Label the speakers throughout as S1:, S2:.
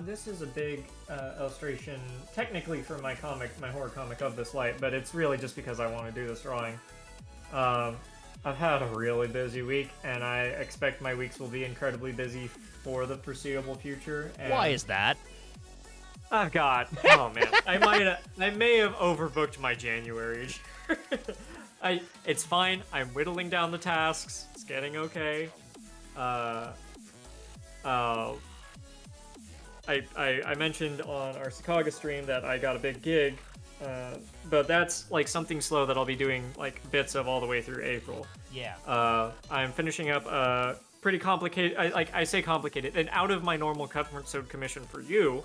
S1: This is a big illustration, technically for my horror comic of this light, but it's really just because I want to do this drawing. I've had a really busy week, and I expect my weeks will be incredibly busy for the foreseeable future. And
S2: Why is that?
S1: I've got, oh man, I may have overbooked my January. It's fine. I'm whittling down the tasks. It's getting okay. I mentioned on our Chicago stream that I got a big gig, but that's like something slow that I'll be doing like bits of all the way through April.
S2: Yeah.
S1: I'm finishing up a pretty complicated, I say complicated, and out of my normal comfort zone commission for you,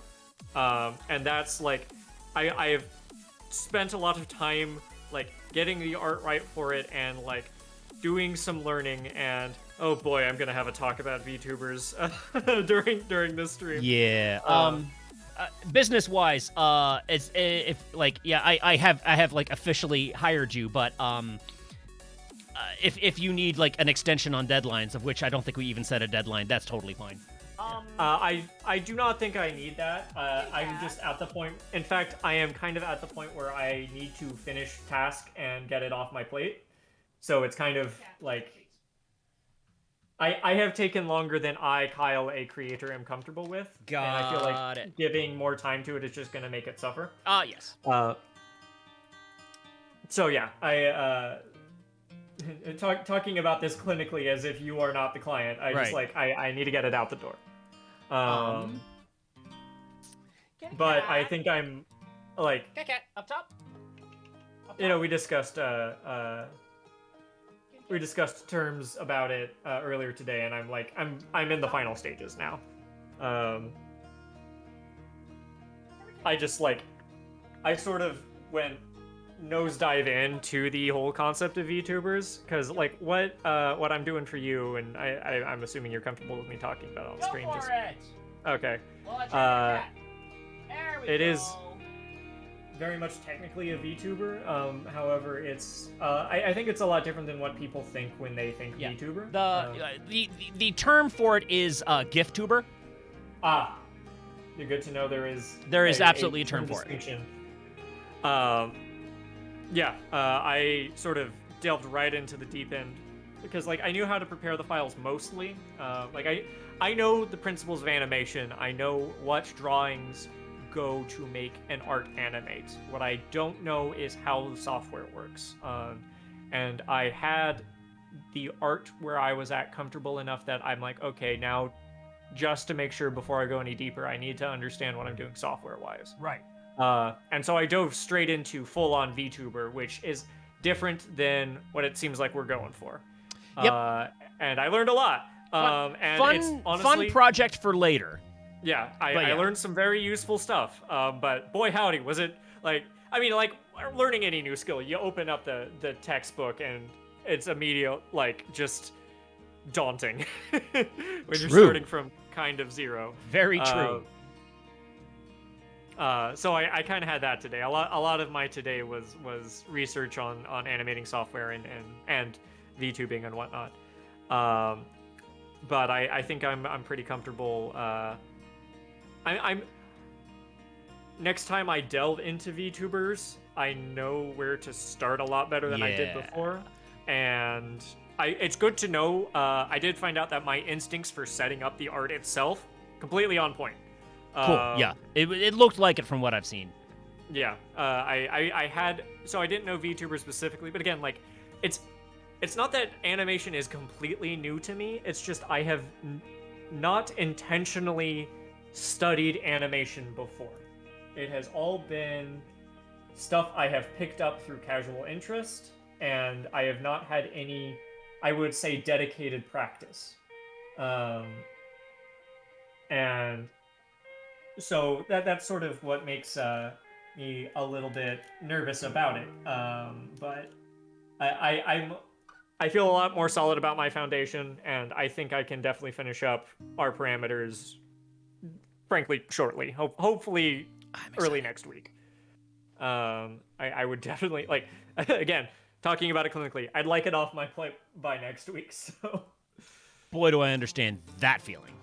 S1: and that's like, I've spent a lot of time like getting the art right for it and like doing some learning, and oh boy, I'm gonna have a talk about VTubers during this stream.
S2: Yeah. Business wise, it's if like yeah, I have like officially hired you, but if you need like an extension on deadlines, of which I don't think we even set a deadline, that's totally fine.
S1: I do not think I need that. I'm just at the point. In fact, I am kind of at the point where I need to finish task and get it off my plate. So it's kind of like I have taken longer than I, Kyle, a creator, am comfortable with. And I feel like giving more time to it is just going to make it suffer.
S2: Yes.
S1: So yeah, talking about this clinically as if you are not the client. Just like I need to get it out the door. But I think I'm like
S2: up top.
S1: You know, we discussed terms about it earlier today, and I'm like I'm in the final stages now. I just like I sort of went nosedive into the whole concept of VTubers, because like what I'm doing for you, and I'm assuming you're comfortable with me talking about it on screen.
S2: Go for it.
S1: Okay.
S2: There we
S1: it
S2: go.
S1: is very much technically a VTuber. However, it's I think it's a lot different than what people think when they think VTuber.
S2: The term for it is GIFTuber.
S1: You're good to know there is
S2: absolutely a term for
S1: it. I sort of delved right into the deep end because like I knew how to prepare the files mostly. I know the principles of animation. I know what drawings go to make an art animate. What I don't know is how the software works. And I had the art where I was at comfortable enough that I'm like, okay, now just to make sure before I go any deeper, I need to understand what I'm doing software-wise.
S2: Right.
S1: And so I dove straight into full-on VTuber, which is different than what it seems like we're going for.
S2: Yep.
S1: And I learned a lot. It's honestly
S2: fun project for later.
S1: Yeah, I learned some very useful stuff. But boy howdy, was it like learning any new skill, you open up the textbook and it's immediate, like just daunting when you're starting from kind of zero.
S2: Very true.
S1: So I kind of had that today. A lot of my today was research on animating software and VTubing and whatnot. But I think I'm pretty comfortable. I'm next time I delve into VTubers, I know where to start a lot better than I did before, and it's good to know. I did find out that my instincts for setting up the art itself completely on point.
S2: Cool. Yeah, it looked like it from what I've seen.
S1: Yeah, I had, so I didn't know VTuber specifically, but again, like it's not that animation is completely new to me. It's just I have not intentionally studied animation before. It has all been stuff I have picked up through casual interest, and I have not had any, I would say, dedicated practice. And so that's sort of what makes me a little bit nervous about it. But I feel a lot more solid about my foundation, and I think I can definitely finish up our parameters, frankly, shortly. Hopefully early next week. I would definitely, like, again, talking about it clinically, I'd like it off my plate by next week, so...
S2: Boy, do I understand that feeling.